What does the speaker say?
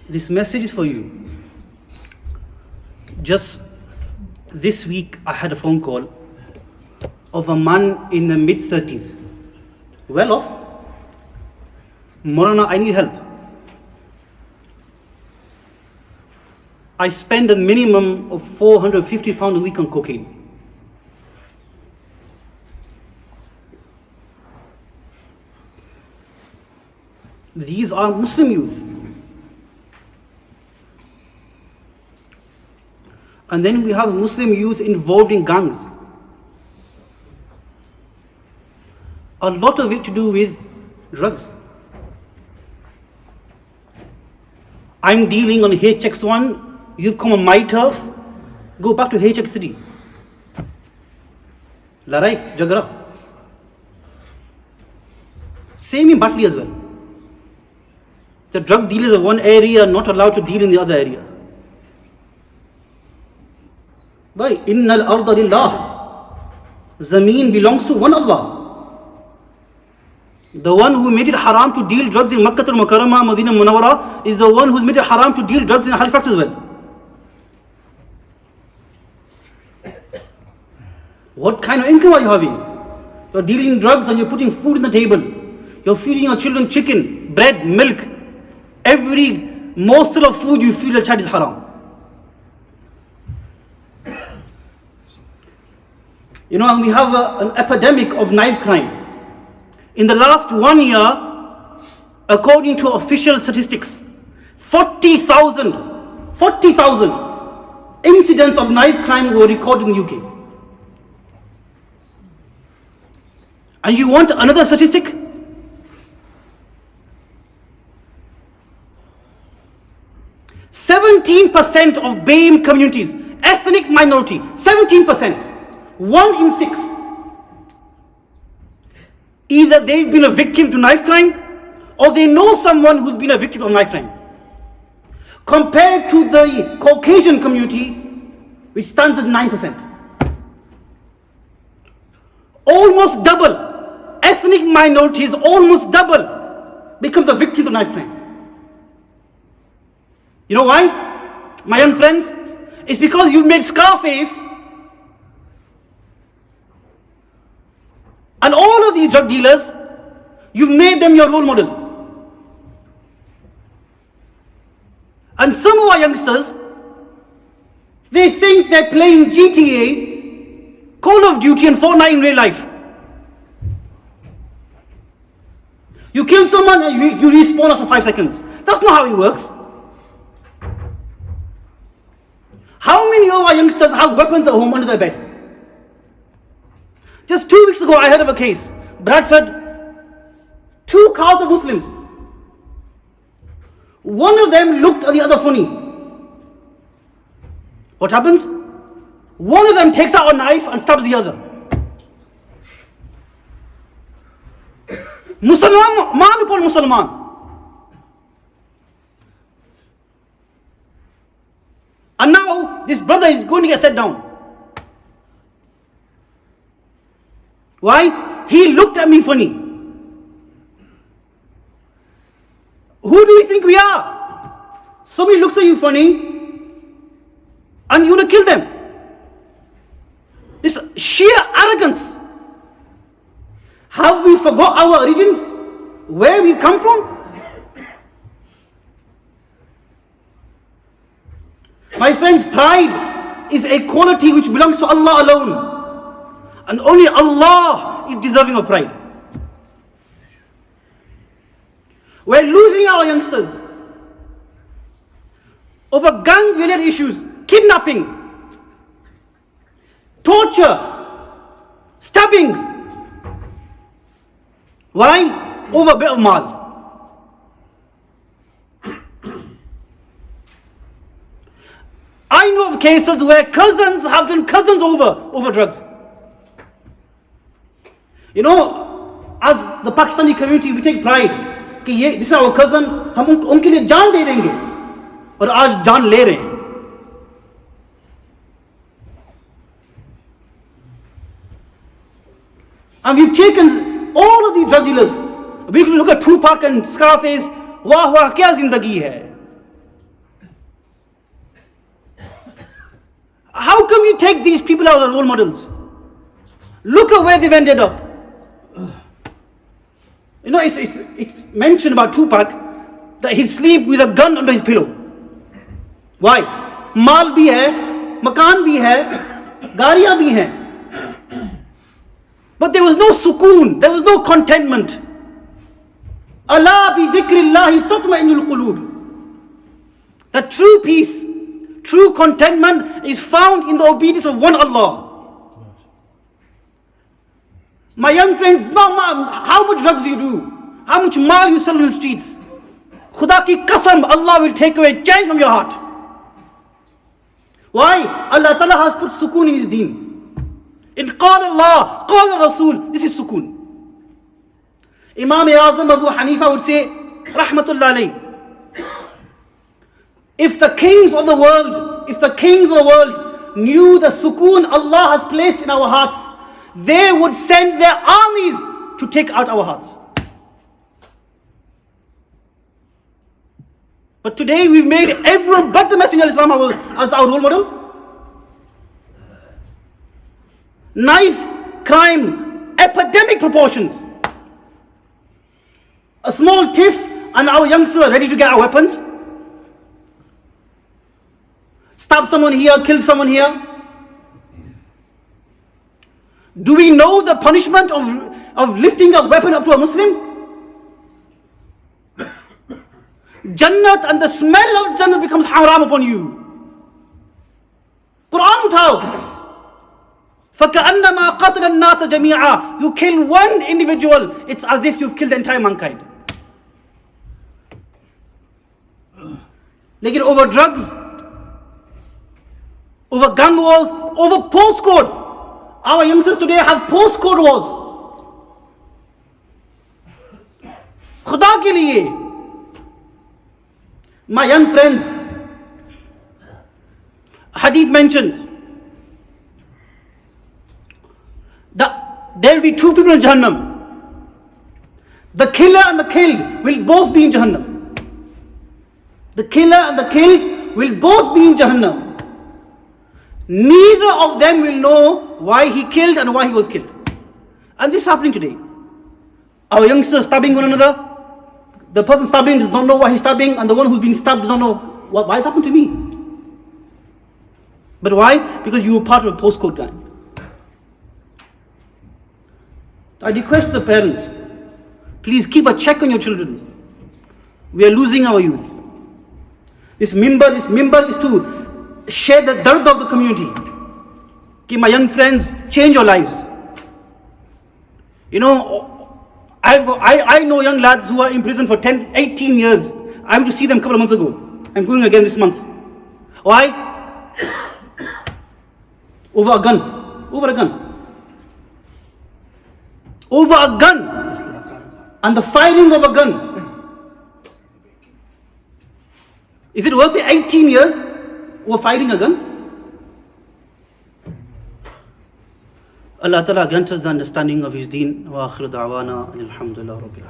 This message is for you. Just this week, I had a phone call of a man in the mid-30s, well off. Mawlana, I need help. I spend a minimum of £450 a week on cocaine. These are Muslim youth. And then we have Muslim youth involved in gangs. A lot of it to do with drugs. I'm dealing on HX1, you've come on my turf, go back to HX3. Larai, Jagara. Same in Batley as well. The drug dealers of one area are not allowed to deal in the other area. Why? Innal arda lillah. Zameen belongs to one Allah. The one who made it haram to deal drugs in Makkah al-Mukarramah, Madinah Munawwara, is the one who's made it haram to deal drugs in Halifax as well. What kind of income are you having? You're dealing drugs and you're putting food on the table. You're feeding your children chicken, bread, milk. Every morsel of food you feel a child is haram. You know, and we have an epidemic of knife crime. In the last 1 year, according to official statistics, 40,000 incidents of knife crime were recorded in the UK. And you want another statistic? %17% of BAME communities, ethnic minority, 17%, 1 in 6. Either they've been a victim to knife crime or they know someone who's been a victim of knife crime. Compared to the Caucasian community, which stands at 9%. Almost double. Ethnic minorities, almost double, become the victim of knife crime. You know why, my young friends? It's because you've made Scarface and all of these drug dealers, you've made them your role model. And some of our youngsters, they think they're playing GTA, Call of Duty and Fortnite in real life. You kill someone and you respawn after 5 seconds. That's not how it works. How many of our youngsters have weapons at home under their bed? Just 2 weeks ago, I heard of a case. Bradford, 2 cars of Muslims. One of them looked at the other funny. What happens? One of them takes out a knife and stabs the other. Musliman upon Musliman. And now this brother is going to get set down. Why? He looked at me funny. Who do we think we are? Somebody looks at you funny and you want to kill them. This sheer arrogance. Have we forgot our origins? Where we've come from? My friends, pride is a quality which belongs to Allah alone. And only Allah is deserving of pride. We're losing our youngsters over gang-related issues, kidnappings, torture, stabbings. Why? Over a bit of mal. I know of cases where cousins have done cousins over drugs. You know, as the Pakistani community, we take pride. This is our cousin, हम उनके लिए जान दे देंगे और आज जान ले रहे हैं. And we've taken all of these drug dealers. We can look at Tupac and Scarface. वाह वाह क्या जिंदगी है. How come you take these people as role models? Look at where they've ended up. You know, it's mentioned about Tupac that he'd sleep with a gun under his pillow. Why? Maal bhi hai, makaan bhi hai, gaariyan bhi hai. But there was no sukoon, there was no contentment. Ala bi dhikrillahi tatma'innul qulub. That true peace, true contentment is found in the obedience of one Allah. My young friends, how much drugs you do, how much mal you sell in the streets, Khuda ki qasam, Allah will take away chain from your heart. Why? Allah Ta'ala has put sukoon in His deen. In Qala Allah, Qala Rasul, this is sukoon. Imam Azam Abu Hanifa would say, Rahmatullah alayh, if the kings of the world knew the sukoon Allah has placed in our hearts, they would send their armies to take out our hearts. But today we've made everyone but the Messenger of Islam as our role model. Knife crime, epidemic proportions. A small tiff and our youngsters are ready to get our weapons. Stab someone here, kill someone here. Do we know the punishment of lifting a weapon up to a Muslim? Jannat and the smell of Jannat becomes haram upon you. Quran uthao. فَكَأَنَّمَا قَتْلَ النَّاسَ جَمِيعًا. You kill one individual, it's as if you've killed the entire mankind. Like over drugs, over gun wars, over postcode. Our youngsters today have postcode wars. Khuda ke liye. My young friends, hadith mentions that there will be two people in Jahannam. The killer and the killed will both be in Jahannam. The killer and the killed will both be in Jahannam. Neither of them will know why he killed and why he was killed. And this is happening today. Our youngsters stabbing one another. The person stabbing does not know why he's stabbing, and the one who's been stabbed does not know why it's happened to me. But why? Because you were part of a postcode gang. I request the parents, please keep a check on your children. We are losing our youth. This mimbar is to share the dard of the community. Ki my young friends, change your lives. You know, I know young lads who are in prison for 10, 18 years. I went to see them a couple of months ago. I'm going again this month. Why? Over a gun. Over a gun. And the firing of a gun. Is it worth it? 18 years over firing a gun? Allah Ta'ala grant us the understanding of His deen. Wa akhiru da'wana alhamdulillah rabbil alamin.